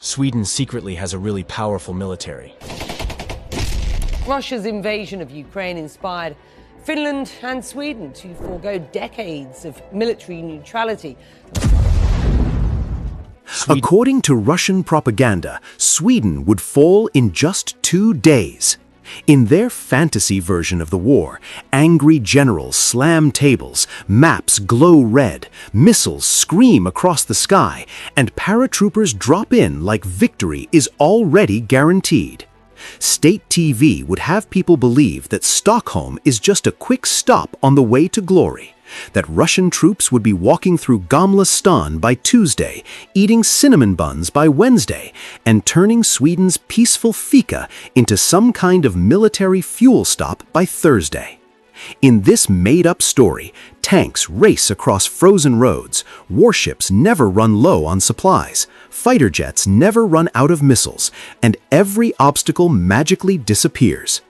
Sweden secretly has a really powerful military. Russia's invasion of Ukraine inspired Finland and Sweden to forego decades of military neutrality. According to Russian propaganda, Sweden would fall in just 2 days. In their fantasy version of the war, angry generals slam tables, maps glow red, missiles scream across the sky, and paratroopers drop in like victory is already guaranteed. State TV would have people believe that Stockholm is just a quick stop on the way to glory, that Russian troops would be walking through Gamla stan by Tuesday, eating cinnamon buns by Wednesday, and turning Sweden's peaceful fika into some kind of military fuel stop by Thursday. In this made-up story, tanks race across frozen roads, warships never run low on supplies, fighter jets never run out of missiles, and every obstacle magically disappears.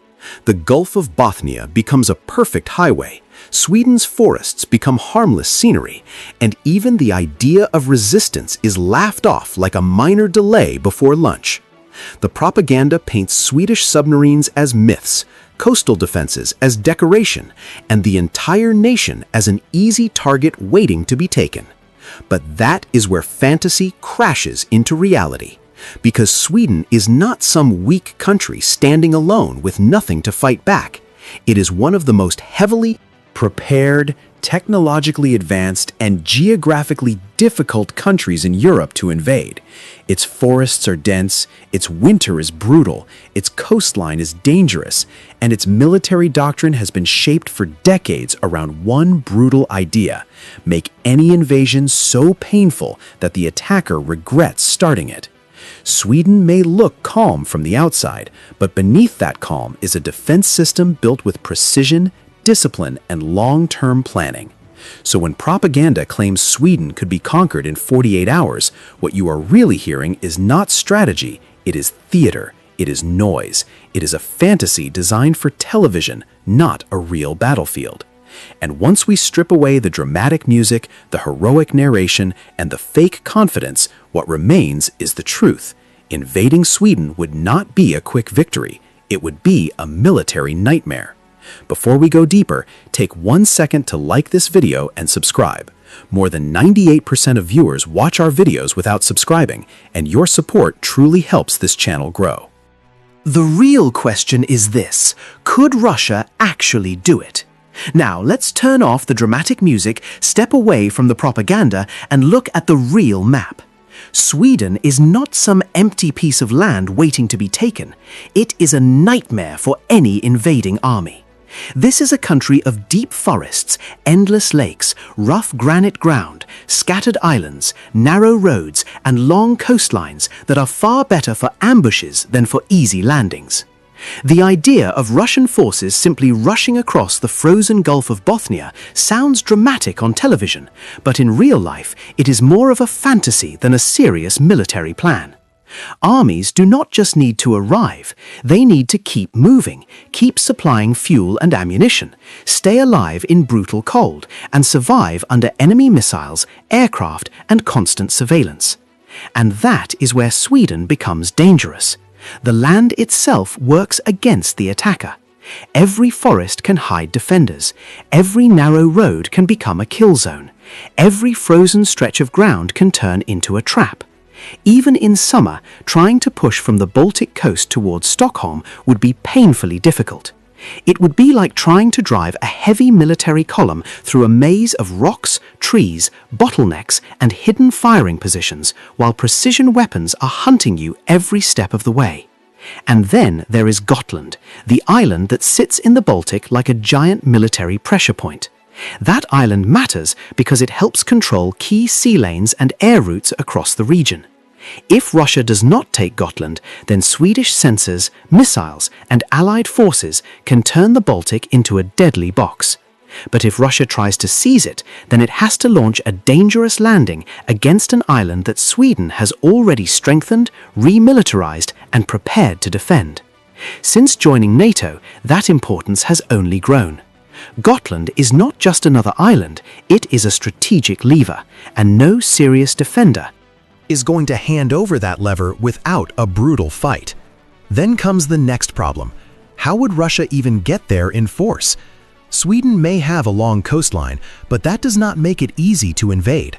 The Gulf of Bothnia becomes a perfect highway, Sweden's forests become harmless scenery, and even the idea of resistance is laughed off like a minor delay before lunch. The propaganda paints Swedish submarines as myths, coastal defenses as decoration, and the entire nation as an easy target waiting to be taken. But that is where fantasy crashes into reality, because Sweden is not some weak country standing alone with nothing to fight back. It is one of the most heavily prepared, technologically advanced, and geographically difficult countries in Europe to invade. Its forests are dense, its winter is brutal, its coastline is dangerous, and its military doctrine has been shaped for decades around one brutal idea: make any invasion so painful that the attacker regrets starting it. Sweden may look calm from the outside, but beneath that calm is a defense system built with precision, discipline, and long-term planning. So when propaganda claims Sweden could be conquered in 48 hours, what you are really hearing is not strategy, it is theater, it is noise, it is a fantasy designed for television, not a real battlefield. And once we strip away the dramatic music, the heroic narration, and the fake confidence, what remains is the truth. Invading Sweden would not be a quick victory, it would be a military nightmare. Before we go deeper, take 1 second to like this video and subscribe. More than 98% of viewers watch our videos without subscribing, and your support truly helps this channel grow. The real question is this: could Russia actually do it? Now, let's turn off the dramatic music, step away from the propaganda, and look at the real map. Sweden is not some empty piece of land waiting to be taken. It is a nightmare for any invading army. This is a country of deep forests, endless lakes, rough granite ground, scattered islands, narrow roads, and long coastlines that are far better for ambushes than for easy landings. The idea of Russian forces simply rushing across the frozen Gulf of Bothnia sounds dramatic on television, but in real life it is more of a fantasy than a serious military plan. Armies do not just need to arrive, they need to keep moving, keep supplying fuel and ammunition, stay alive in brutal cold, and survive under enemy missiles, aircraft, and constant surveillance. And that is where Sweden becomes dangerous. The land itself works against the attacker. Every forest can hide defenders. Every narrow road can become a kill zone. Every frozen stretch of ground can turn into a trap. Even in summer, trying to push from the Baltic coast towards Stockholm would be painfully difficult. It would be like trying to drive a heavy military column through a maze of rocks, trees, bottlenecks, and hidden firing positions, while precision weapons are hunting you every step of the way. And then there is Gotland, the island that sits in the Baltic like a giant military pressure point. That island matters because it helps control key sea lanes and air routes across the region. If Russia does not take Gotland, then Swedish sensors, missiles, and allied forces can turn the Baltic into a deadly box. But if Russia tries to seize it, then it has to launch a dangerous landing against an island that Sweden has already strengthened, remilitarized, and prepared to defend. Since joining NATO, that importance has only grown. Gotland is not just another island, it is a strategic lever, and no serious defender is going to hand over that lever without a brutal fight. Then comes the next problem. How would Russia even get there in force? Sweden may have a long coastline, but that does not make it easy to invade.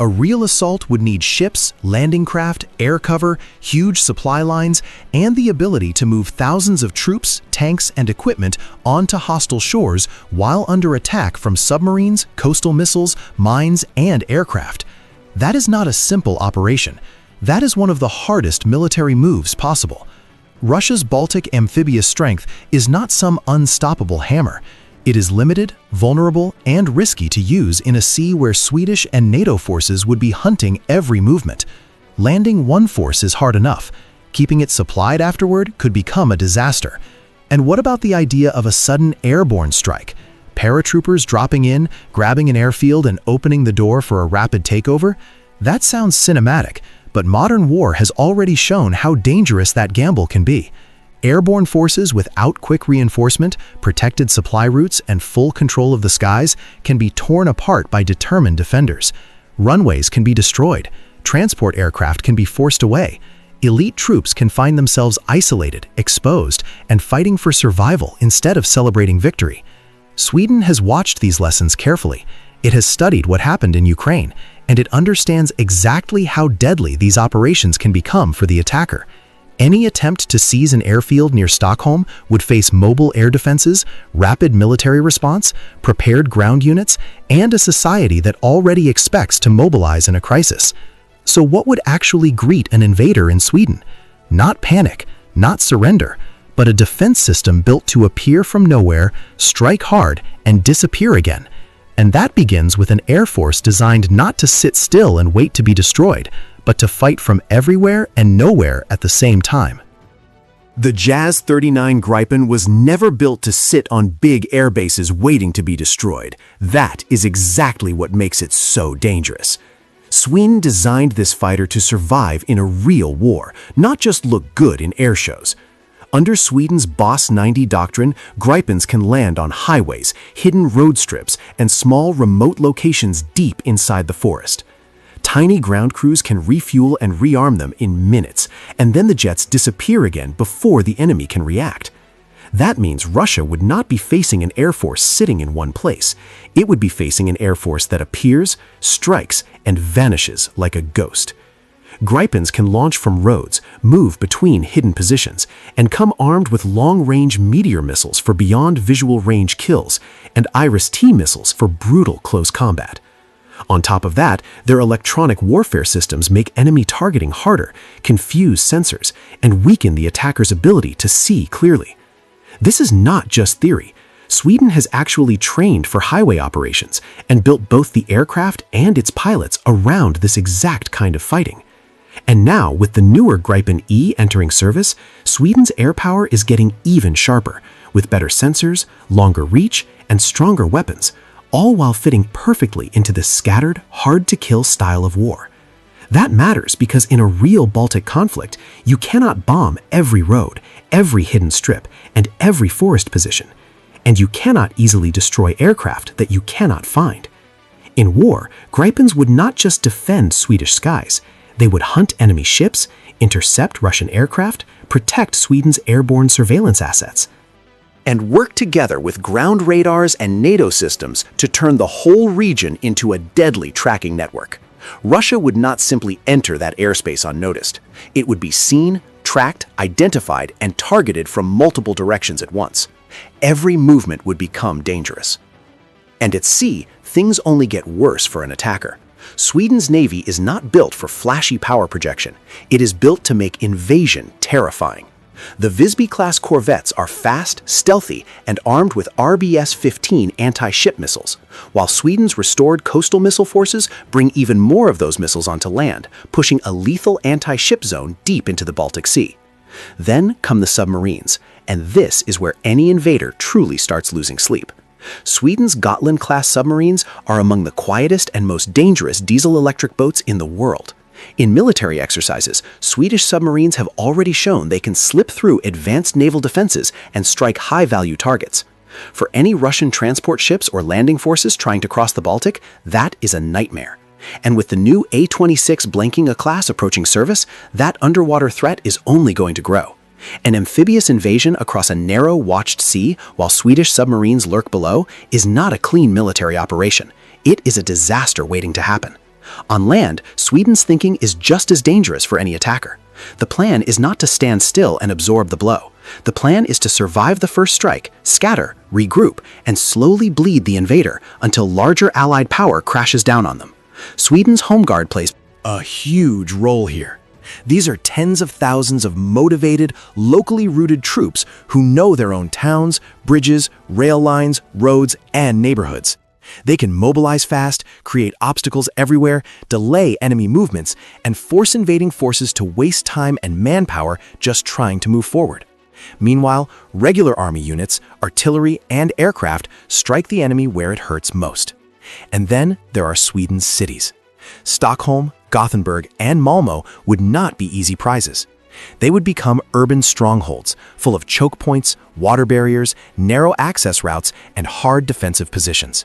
A real assault would need ships, landing craft, air cover, huge supply lines, and the ability to move thousands of troops, tanks, and equipment onto hostile shores while under attack from submarines, coastal missiles, mines, and aircraft. That is not a simple operation. That is one of the hardest military moves possible. Russia's Baltic amphibious strength is not some unstoppable hammer. It is limited, vulnerable, and risky to use in a sea where Swedish and NATO forces would be hunting every movement. Landing one force is hard enough. Keeping it supplied afterward could become a disaster. And what about the idea of a sudden airborne strike? Paratroopers dropping in, grabbing an airfield, and opening the door for a rapid takeover? That sounds cinematic, but modern war has already shown how dangerous that gamble can be. Airborne forces without quick reinforcement, protected supply routes, and full control of the skies can be torn apart by determined defenders. Runways can be destroyed. Transport aircraft can be forced away. Elite troops can find themselves isolated, exposed, and fighting for survival instead of celebrating victory. Sweden has watched these lessons carefully. It has studied what happened in Ukraine, and it understands exactly how deadly these operations can become for the attacker. Any attempt to seize an airfield near Stockholm would face mobile air defenses, rapid military response, prepared ground units, and a society that already expects to mobilize in a crisis. So what would actually greet an invader in Sweden? Not panic, not surrender, but a defense system built to appear from nowhere, strike hard, and disappear again. And that begins with an air force designed not to sit still and wait to be destroyed, but to fight from everywhere and nowhere at the same time. The JAS-39 Gripen was never built to sit on big air bases waiting to be destroyed. That is exactly what makes it so dangerous. Sweden designed this fighter to survive in a real war, not just look good in air shows. Under Sweden's Boss 90 doctrine, Gripens can land on highways, hidden road strips, and small remote locations deep inside the forest. Tiny ground crews can refuel and rearm them in minutes, and then the jets disappear again before the enemy can react. That means Russia would not be facing an air force sitting in one place. It would be facing an air force that appears, strikes, and vanishes like a ghost. Gripens can launch from roads, move between hidden positions, and come armed with long-range meteor missiles for beyond visual range kills, and Iris-T missiles for brutal close combat. On top of that, their electronic warfare systems make enemy targeting harder, confuse sensors, and weaken the attacker's ability to see clearly. This is not just theory. Sweden has actually trained for highway operations and built both the aircraft and its pilots around this exact kind of fighting. And now, with the newer Gripen E entering service, Sweden's air power is getting even sharper, with better sensors, longer reach, and stronger weapons, all while fitting perfectly into this scattered, hard-to-kill style of war. That matters because in a real Baltic conflict, you cannot bomb every road, every hidden strip, and every forest position. And you cannot easily destroy aircraft that you cannot find. In war, Gripens would not just defend Swedish skies. They would hunt enemy ships, intercept Russian aircraft, protect Sweden's airborne surveillance assets, and work together with ground radars and NATO systems to turn the whole region into a deadly tracking network. Russia would not simply enter that airspace unnoticed. It would be seen, tracked, identified, and targeted from multiple directions at once. Every movement would become dangerous. And at sea, things only get worse for an attacker. Sweden's navy is not built for flashy power projection. It is built to make invasion terrifying. The Visby-class corvettes are fast, stealthy, and armed with RBS-15 anti-ship missiles, while Sweden's restored coastal missile forces bring even more of those missiles onto land, pushing a lethal anti-ship zone deep into the Baltic Sea. Then come the submarines, and this is where any invader truly starts losing sleep. Sweden's Gotland-class submarines are among the quietest and most dangerous diesel-electric boats in the world. In military exercises, Swedish submarines have already shown they can slip through advanced naval defenses and strike high-value targets. For any Russian transport ships or landing forces trying to cross the Baltic, that is a nightmare. And with the new A-26 Blanking-class approaching service, that underwater threat is only going to grow. An amphibious invasion across a narrow, watched sea while Swedish submarines lurk below is not a clean military operation. It is a disaster waiting to happen. On land, Sweden's thinking is just as dangerous for any attacker. The plan is not to stand still and absorb the blow. The plan is to survive the first strike, scatter, regroup, and slowly bleed the invader until larger allied power crashes down on them. Sweden's home guard plays a huge role here. These are tens of thousands of motivated, locally rooted troops who know their own towns, bridges, rail lines, roads, and neighborhoods. They can mobilize fast, create obstacles everywhere, delay enemy movements, and force invading forces to waste time and manpower just trying to move forward. Meanwhile, regular army units, artillery, and aircraft strike the enemy where it hurts most. And then there are Sweden's cities. Stockholm, Gothenburg, and Malmö would not be easy prizes. They would become urban strongholds, full of choke points, water barriers, narrow access routes, and hard defensive positions.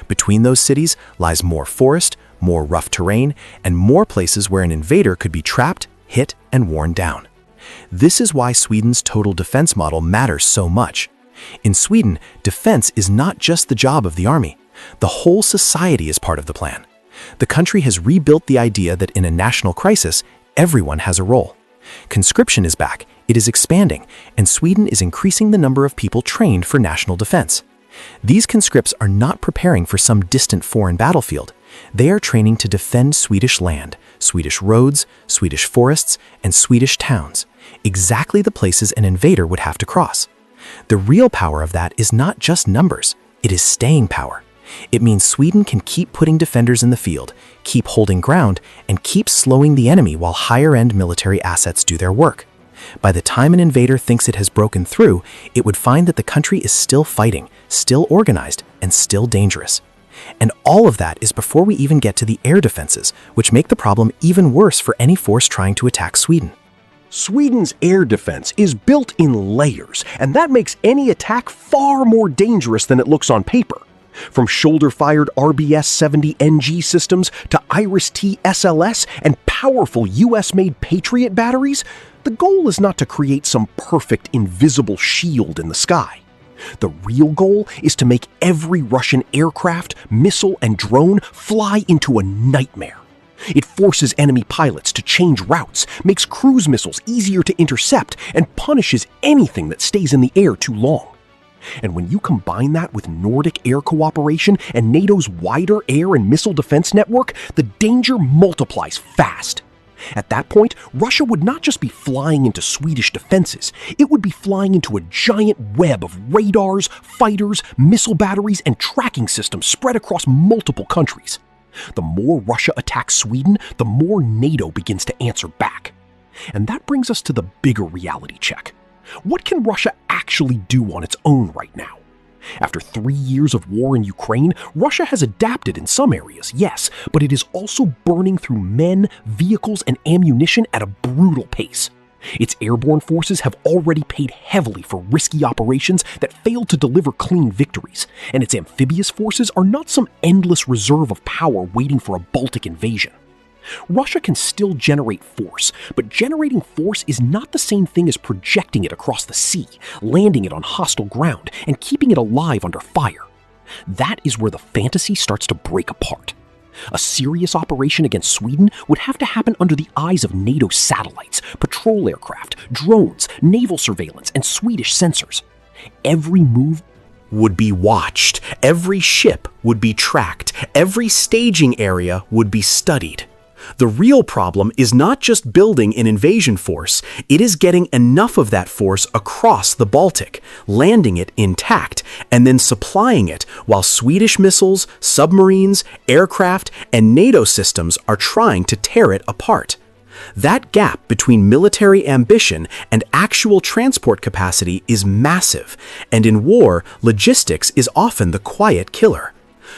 Between those cities lies more forest, more rough terrain, and more places where an invader could be trapped, hit, and worn down. This is why Sweden's total defense model matters so much. In Sweden, defense is not just the job of the army. The whole society is part of the plan. The country has rebuilt the idea that in a national crisis, everyone has a role. Conscription is back, it is expanding, and Sweden is increasing the number of people trained for national defense. These conscripts are not preparing for some distant foreign battlefield. They are training to defend Swedish land, Swedish roads, Swedish forests, and Swedish towns, exactly the places an invader would have to cross. The real power of that is not just numbers, it is staying power. It means Sweden can keep putting defenders in the field, keep holding ground, and keep slowing the enemy while higher-end military assets do their work. By the time an invader thinks it has broken through, it would find that the country is still fighting, still organized, and still dangerous. And all of that is before we even get to the air defenses, which make the problem even worse for any force trying to attack Sweden. Sweden's air defense is built in layers, and that makes any attack far more dangerous than it looks on paper. From shoulder-fired RBS-70 NG systems to Iris-T SLS and powerful US-made Patriot batteries, the goal is not to create some perfect invisible shield in the sky. The real goal is to make every Russian aircraft, missile, and drone fly into a nightmare. It forces enemy pilots to change routes, makes cruise missiles easier to intercept, and punishes anything that stays in the air too long. And when you combine that with Nordic air cooperation and NATO's wider air and missile defense network, the danger multiplies fast. At that point, Russia would not just be flying into Swedish defenses, it would be flying into a giant web of radars, fighters, missile batteries, and tracking systems spread across multiple countries. The more Russia attacks Sweden, the more NATO begins to answer back. And that brings us to the bigger reality check. What can Russia actually do on its own right now? After 3 years of war in Ukraine, Russia has adapted in some areas, yes, but it is also burning through men, vehicles, and ammunition at a brutal pace. Its airborne forces have already paid heavily for risky operations that failed to deliver clean victories, and its amphibious forces are not some endless reserve of power waiting for a Baltic invasion. Russia can still generate force, but generating force is not the same thing as projecting it across the sea, landing it on hostile ground, and keeping it alive under fire. That is where the fantasy starts to break apart. A serious operation against Sweden would have to happen under the eyes of NATO satellites, patrol aircraft, drones, naval surveillance, and Swedish sensors. Every move would be watched, every ship would be tracked, every staging area would be studied. The real problem is not just building an invasion force, it is getting enough of that force across the Baltic, landing it intact, and then supplying it while Swedish missiles, submarines, aircraft, and NATO systems are trying to tear it apart. That gap between military ambition and actual transport capacity is massive, and in war, logistics is often the quiet killer.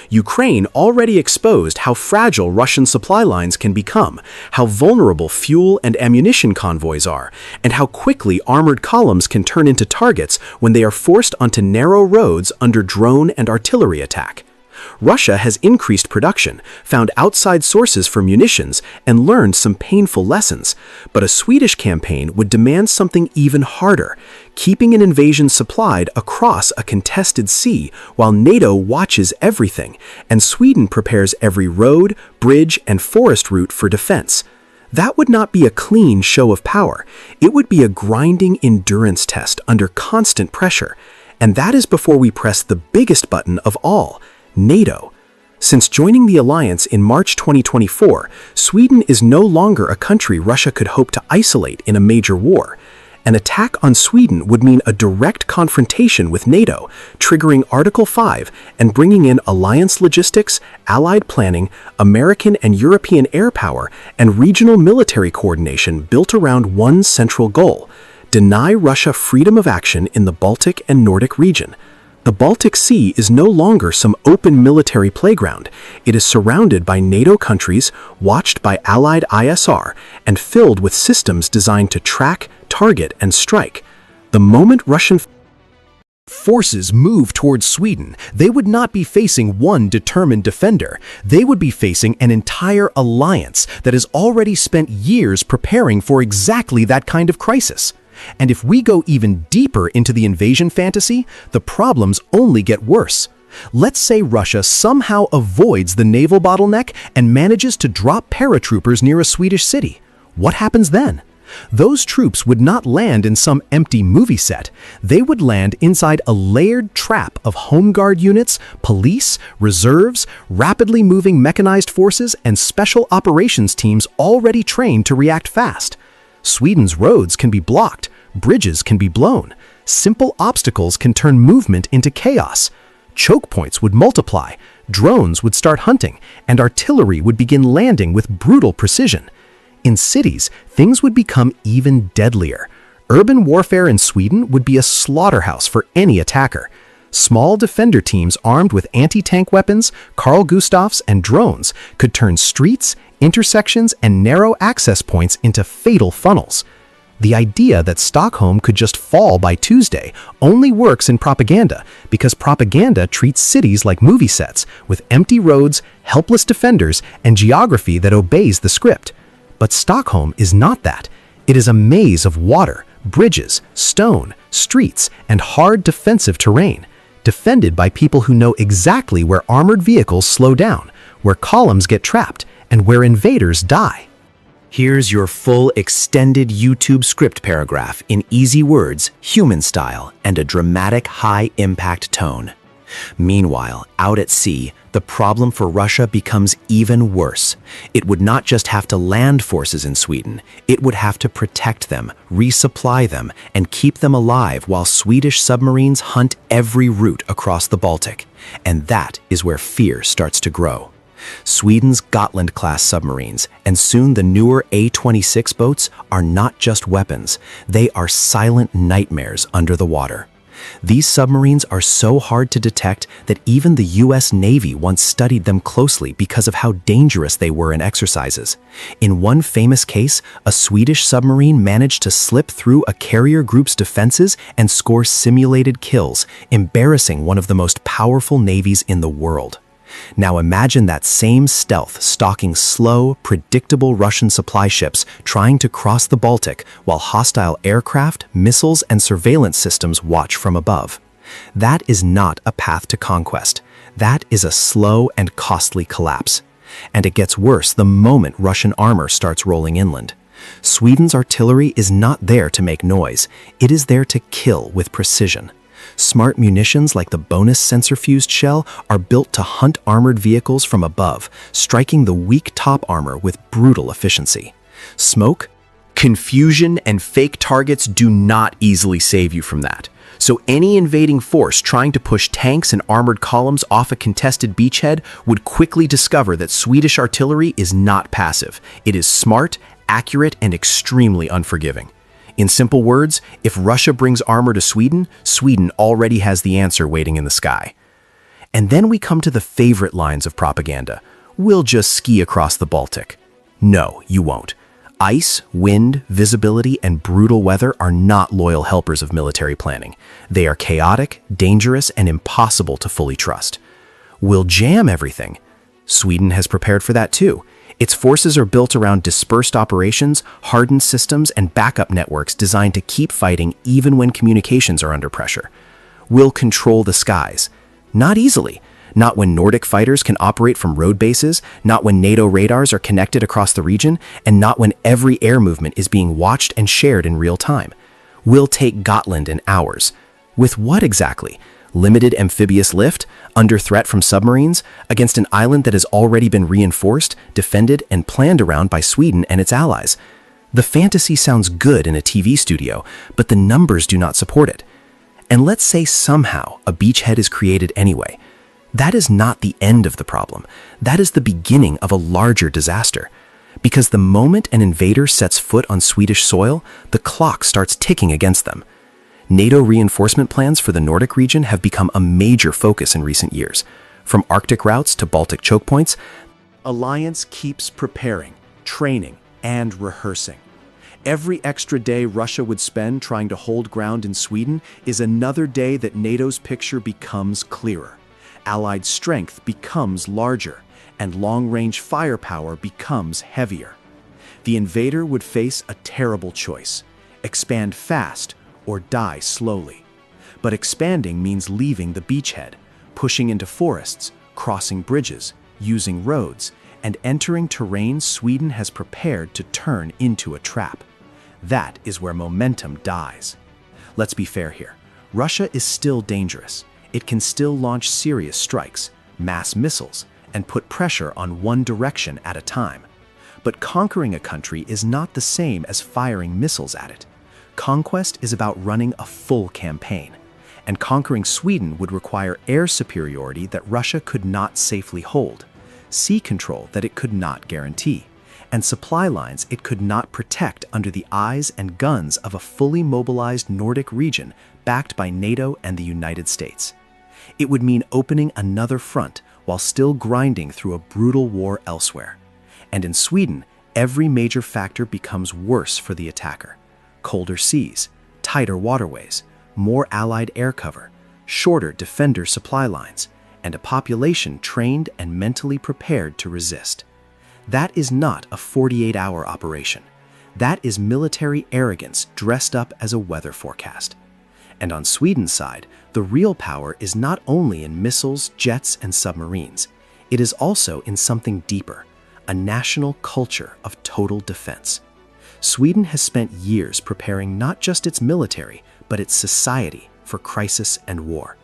Ukraine already exposed how fragile Russian supply lines can become, how vulnerable fuel and ammunition convoys are, and how quickly armored columns can turn into targets when they are forced onto narrow roads under drone and artillery attack. Russia has increased production, found outside sources for munitions, and learned some painful lessons. But a Swedish campaign would demand something even harder, keeping an invasion supplied across a contested sea while NATO watches everything, and Sweden prepares every road, bridge, and forest route for defense. That would not be a clean show of power. It would be a grinding endurance test under constant pressure. And that is before we press the biggest button of all, NATO. Since joining the alliance in March 2024, Sweden is no longer a country Russia could hope to isolate in a major war. An attack on Sweden would mean a direct confrontation with NATO, triggering Article 5 and bringing in alliance logistics, allied planning, American and European air power, and regional military coordination built around one central goal: deny Russia freedom of action in the Baltic and Nordic region. The Baltic Sea is no longer some open military playground. It is surrounded by NATO countries, watched by allied ISR, and filled with systems designed to track, target, and strike. The moment Russian forces move towards Sweden, they would not be facing one determined defender. They would be facing an entire alliance that has already spent years preparing for exactly that kind of crisis. And if we go even deeper into the invasion fantasy, the problems only get worse. Let's say Russia somehow avoids the naval bottleneck and manages to drop paratroopers near a Swedish city. What happens then? Those troops would not land in some empty movie set. They would land inside a layered trap of home guard units, police, reserves, rapidly moving mechanized forces, and special operations teams already trained to react fast. Sweden's roads can be blocked, bridges can be blown, simple obstacles can turn movement into chaos. Choke points would multiply, drones would start hunting, and artillery would begin landing with brutal precision. In cities, things would become even deadlier. Urban warfare in Sweden would be a slaughterhouse for any attacker. Small defender teams armed with anti-tank weapons, Carl Gustavs, and drones could turn streets, intersections, and narrow access points into fatal funnels. The idea that Stockholm could just fall by Tuesday only works in propaganda because propaganda treats cities like movie sets with empty roads, helpless defenders, and geography that obeys the script. But Stockholm is not that. It is a maze of water, bridges, stone, streets, and hard defensive terrain, defended by people who know exactly where armored vehicles slow down, where columns get trapped, and where invaders die. Here's your full extended YouTube script paragraph in easy words, human style, and a dramatic high-impact tone. Meanwhile, out at sea, the problem for Russia becomes even worse. It would not just have to land forces in Sweden, it would have to protect them, resupply them, and keep them alive while Swedish submarines hunt every route across the Baltic. And that is where fear starts to grow. Sweden's Gotland-class submarines, and soon the newer A-26 boats, are not just weapons. They are silent nightmares under the water. These submarines are so hard to detect that even the US Navy once studied them closely because of how dangerous they were in exercises. In one famous case, a Swedish submarine managed to slip through a carrier group's defenses and score simulated kills, embarrassing one of the most powerful navies in the world. Now imagine that same stealth stalking slow, predictable Russian supply ships trying to cross the Baltic while hostile aircraft, missiles, and surveillance systems watch from above. That is not a path to conquest. That is a slow and costly collapse. And it gets worse the moment Russian armor starts rolling inland. Sweden's artillery is not there to make noise. It is there to kill with precision. Smart munitions like the bonus sensor-fused shell are built to hunt armored vehicles from above, striking the weak top armor with brutal efficiency. Smoke, confusion, and fake targets do not easily save you from that. So any invading force trying to push tanks and armored columns off a contested beachhead would quickly discover that Swedish artillery is not passive. It is smart, accurate, and extremely unforgiving. In simple words, if Russia brings armor to Sweden, Sweden already has the answer waiting in the sky. And then we come to the favorite lines of propaganda. We'll just ski across the Baltic. No, you won't. Ice, wind, visibility, and brutal weather are not loyal helpers of military planning. They are chaotic, dangerous, and impossible to fully trust. We'll jam everything. Sweden has prepared for that too. Its forces are built around dispersed operations, hardened systems, and backup networks designed to keep fighting even when communications are under pressure. We'll control the skies. Not easily. Not when Nordic fighters can operate from road bases, not when NATO radars are connected across the region, and not when every air movement is being watched and shared in real time. We'll take Gotland in hours. With what exactly? Limited amphibious lift, under threat from submarines, against an island that has already been reinforced, defended, and planned around by Sweden and its allies. The fantasy sounds good in a TV studio, but the numbers do not support it. And let's say somehow a beachhead is created anyway. That is not the end of the problem. That is the beginning of a larger disaster. Because the moment an invader sets foot on Swedish soil, the clock starts ticking against them. NATO reinforcement plans for the Nordic region have become a major focus in recent years. From Arctic routes to Baltic choke points, Alliance keeps preparing, training, and rehearsing. Every extra day Russia would spend trying to hold ground in Sweden is another day that NATO's picture becomes clearer. Allied strength becomes larger, and long-range firepower becomes heavier. The invader would face a terrible choice: expand fast or die slowly. But expanding means leaving the beachhead, pushing into forests, crossing bridges, using roads, and entering terrain Sweden has prepared to turn into a trap. That is where momentum dies. Let's be fair here. Russia is still dangerous. It can still launch serious strikes, mass missiles, and put pressure on one direction at a time. But conquering a country is not the same as firing missiles at it. Conquest is about running a full campaign, and conquering Sweden would require air superiority that Russia could not safely hold, sea control that it could not guarantee, and supply lines it could not protect under the eyes and guns of a fully mobilized Nordic region backed by NATO and the United States. It would mean opening another front while still grinding through a brutal war elsewhere. And in Sweden, every major factor becomes worse for the attacker. Colder seas, tighter waterways, more Allied air cover, shorter defender supply lines, and a population trained and mentally prepared to resist. That is not a 48-hour operation. That is military arrogance dressed up as a weather forecast. And on Sweden's side, the real power is not only in missiles, jets, and submarines. It is also in something deeper, a national culture of total defense. Sweden has spent years preparing not just its military, but its society for crisis and war.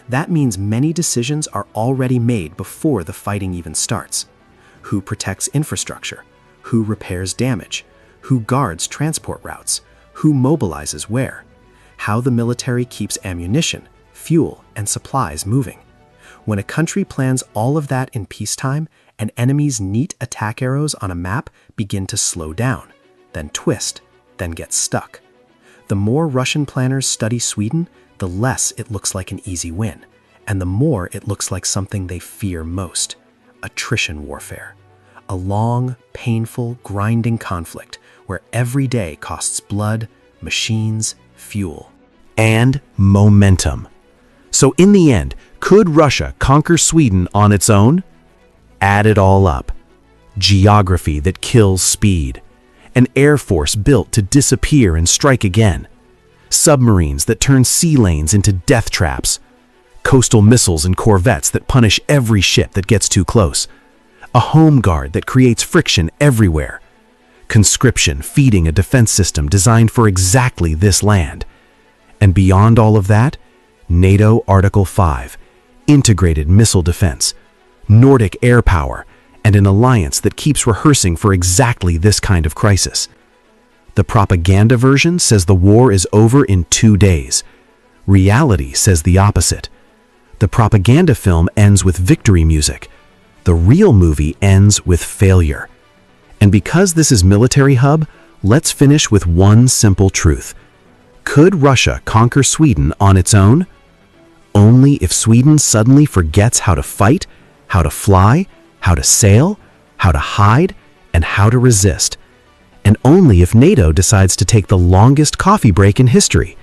That means many decisions are already made before the fighting even starts. Who protects infrastructure? Who repairs damage? Who guards transport routes? Who mobilizes where? How the military keeps ammunition, fuel, and supplies moving. When a country plans all of that in peacetime, an enemy's neat attack arrows on a map begin to slow down, then twist, then get stuck. The more Russian planners study Sweden, the less it looks like an easy win, and the more it looks like something they fear most: attrition warfare. A long, painful, grinding conflict where every day costs blood, machines, fuel, and momentum. So in the end, could Russia conquer Sweden on its own? Add it all up. Geography that kills speed. An air force built to disappear and strike again. Submarines that turn sea lanes into death traps. Coastal missiles and corvettes that punish every ship that gets too close. A home guard that creates friction everywhere. Conscription feeding a defense system designed for exactly this land. And beyond all of that, NATO Article 5, integrated missile defense, Nordic air power, and an alliance that keeps rehearsing for exactly this kind of crisis. The propaganda version says the war is over in 2 days. Reality says the opposite. The propaganda film ends with victory music. The real movie ends with failure. And because this is Military Hub, let's finish with one simple truth. Could Russia conquer Sweden on its own? Only if Sweden suddenly forgets how to fight, how to fly, how to sail, how to hide, and how to resist. And only if NATO decides to take the longest coffee break in history.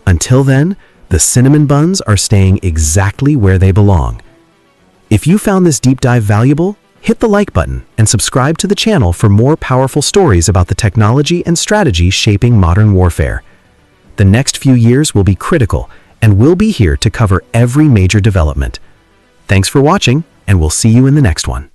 Until then, the cinnamon buns are staying exactly where they belong. If you found this deep dive valuable, hit the like button and subscribe to the channel for more powerful stories about the technology and strategy shaping modern warfare. The next few years will be critical, and we'll be here to cover every major development. Thanks for watching, and we'll see you in the next one.